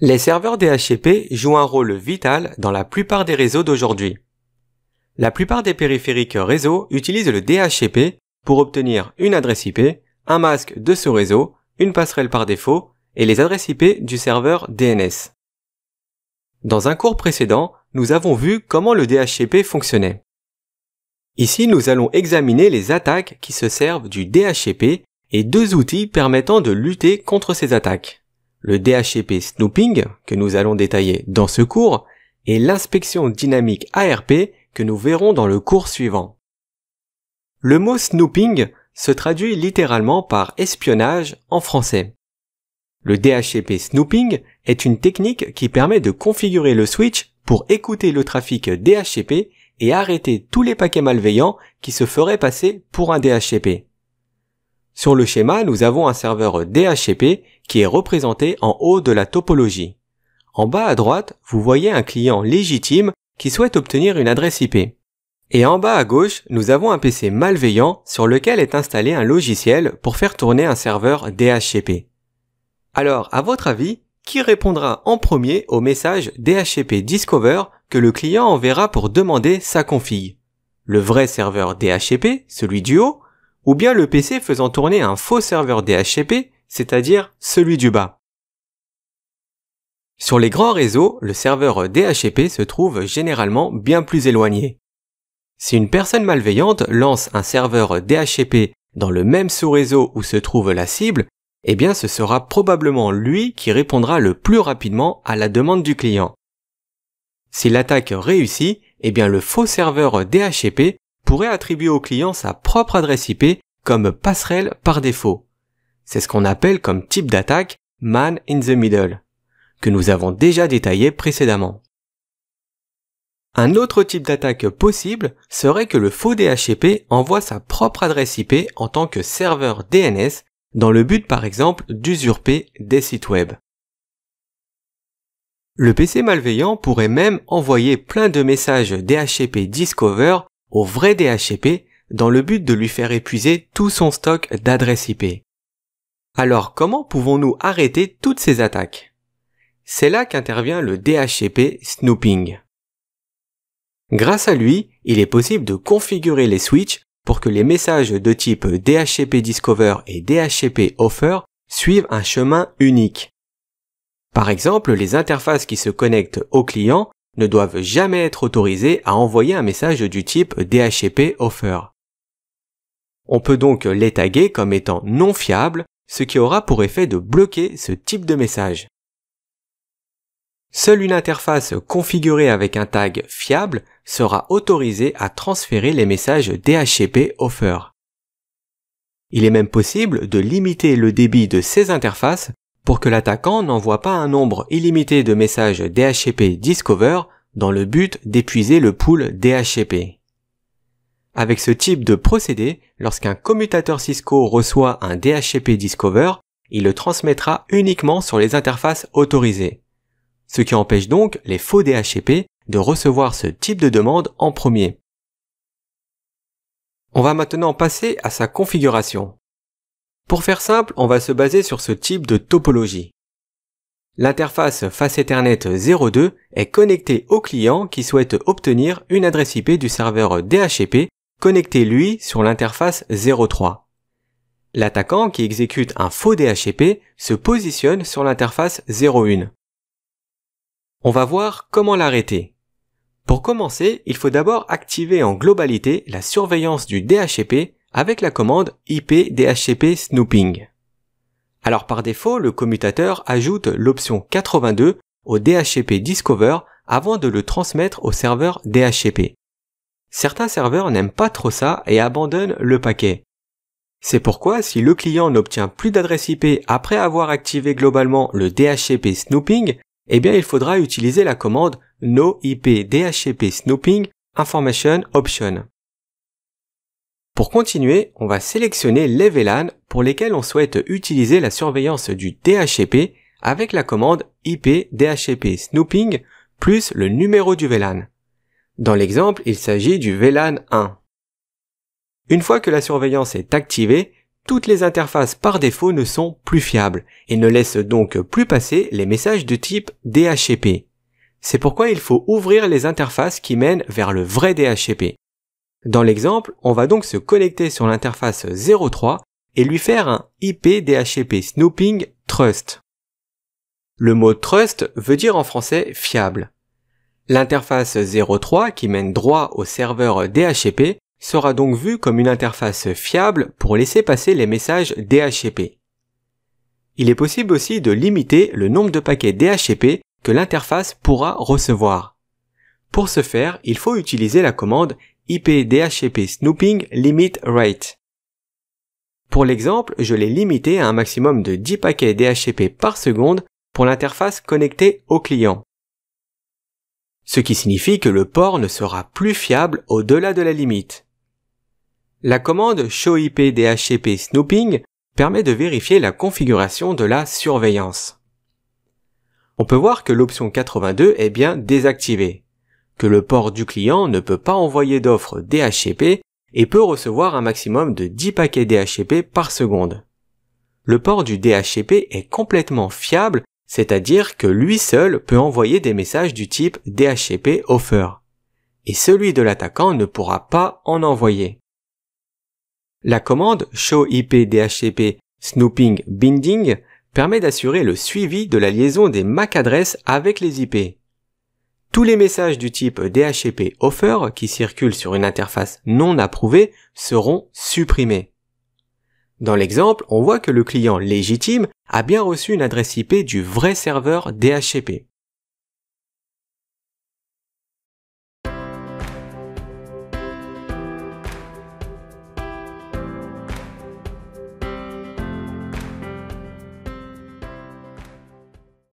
Les serveurs DHCP jouent un rôle vital dans la plupart des réseaux d'aujourd'hui. La plupart des périphériques réseau utilisent le DHCP pour obtenir une adresse IP, un masque de ce réseau, une passerelle par défaut et les adresses IP du serveur DNS. Dans un cours précédent, nous avons vu comment le DHCP fonctionnait. Ici, nous allons examiner les attaques qui se servent du DHCP et deux outils permettant de lutter contre ces attaques. Le DHCP Snooping, que nous allons détailler dans ce cours, et l'inspection dynamique ARP que nous verrons dans le cours suivant. Le mot snooping se traduit littéralement par espionnage en français. Le DHCP Snooping est une technique qui permet de configurer le switch pour écouter le trafic DHCP et arrêter tous les paquets malveillants qui se feraient passer pour un DHCP. Sur le schéma, nous avons un serveur DHCP qui est représenté en haut de la topologie. En bas à droite, vous voyez un client légitime qui souhaite obtenir une adresse IP. Et en bas à gauche, nous avons un PC malveillant sur lequel est installé un logiciel pour faire tourner un serveur DHCP. Alors, à votre avis, qui répondra en premier au message DHCP Discover que le client enverra pour demander sa config? Le vrai serveur DHCP, celui du haut, ou bien le PC faisant tourner un faux serveur DHCP, c'est-à-dire celui du bas? Sur les grands réseaux, le serveur DHCP se trouve généralement bien plus éloigné. Si une personne malveillante lance un serveur DHCP dans le même sous-réseau où se trouve la cible, eh bien ce sera probablement lui qui répondra le plus rapidement à la demande du client. Si l'attaque réussit, eh bien le faux serveur DHCP pourrait attribuer au client sa propre adresse IP comme passerelle par défaut. C'est ce qu'on appelle comme type d'attaque Man in the Middle, que nous avons déjà détaillé précédemment. Un autre type d'attaque possible serait que le faux DHCP envoie sa propre adresse IP en tant que serveur DNS dans le but par exemple d'usurper des sites web. Le PC malveillant pourrait même envoyer plein de messages DHCP Discover au vrai DHCP dans le but de lui faire épuiser tout son stock d'adresses IP. Alors comment pouvons-nous arrêter toutes ces attaques? C'est là qu'intervient le DHCP Snooping. Grâce à lui, il est possible de configurer les switches pour que les messages de type DHCP Discover et DHCP Offer suivent un chemin unique. Par exemple, les interfaces qui se connectent au client ne doivent jamais être autorisées à envoyer un message du type DHCP Offer. On peut donc les taguer comme étant non fiables, ce qui aura pour effet de bloquer ce type de message. Seule une interface configurée avec un tag fiable sera autorisée à transférer les messages DHCP Offer. Il est même possible de limiter le débit de ces interfaces pour que l'attaquant n'envoie pas un nombre illimité de messages DHCP Discover dans le but d'épuiser le pool DHCP. Avec ce type de procédé, lorsqu'un commutateur Cisco reçoit un DHCP Discover, il le transmettra uniquement sur les interfaces autorisées, ce qui empêche donc les faux DHCP de recevoir ce type de demande en premier. On va maintenant passer à sa configuration. Pour faire simple, on va se baser sur ce type de topologie. L'interface face Ethernet 02 est connectée au client qui souhaite obtenir une adresse IP du serveur DHCP connecté lui sur l'interface 03. L'attaquant qui exécute un faux DHCP se positionne sur l'interface 01. On va voir comment l'arrêter. Pour commencer, il faut d'abord activer en globalité la surveillance du DHCP avec la commande IP DHCP Snooping. Alors par défaut, le commutateur ajoute l'option 82 au DHCP Discover avant de le transmettre au serveur DHCP. Certains serveurs n'aiment pas trop ça et abandonnent le paquet. C'est pourquoi si le client n'obtient plus d'adresse IP après avoir activé globalement le DHCP Snooping, eh bien il faudra utiliser la commande No IP DHCP Snooping Information Option. Pour continuer, on va sélectionner les VLAN pour lesquels on souhaite utiliser la surveillance du DHCP avec la commande IP DHCP Snooping plus le numéro du VLAN. Dans l'exemple, il s'agit du VLAN 1. Une fois que la surveillance est activée, toutes les interfaces par défaut ne sont plus fiables et ne laissent donc plus passer les messages de type DHCP. C'est pourquoi il faut ouvrir les interfaces qui mènent vers le vrai DHCP. Dans l'exemple, on va donc se connecter sur l'interface 03 et lui faire un IP DHCP Snooping Trust. Le mot trust veut dire en français fiable. L'interface 03 qui mène droit au serveur DHCP sera donc vue comme une interface fiable pour laisser passer les messages DHCP. Il est possible aussi de limiter le nombre de paquets DHCP que l'interface pourra recevoir. Pour ce faire, il faut utiliser la commande IP DHCP Snooping Limit Rate. Pour l'exemple, je l'ai limité à un maximum de 10 paquets DHCP par seconde pour l'interface connectée au client. Ce qui signifie que le port ne sera plus fiable au-delà de la limite. La commande showIP DHCP Snooping permet de vérifier la configuration de la surveillance. On peut voir que l'option 82 est bien désactivée, que le port du client ne peut pas envoyer d'offres DHCP et peut recevoir un maximum de 10 paquets DHCP par seconde. Le port du DHCP est complètement fiable, c'est-à-dire que lui seul peut envoyer des messages du type DHCP offer, et celui de l'attaquant ne pourra pas en envoyer. La commande showIP DHCP Snooping Binding permet d'assurer le suivi de la liaison des MAC adresses avec les IP. Tous les messages du type DHCP offer qui circulent sur une interface non approuvée seront supprimés. Dans l'exemple, on voit que le client légitime a bien reçu une adresse IP du vrai serveur DHCP.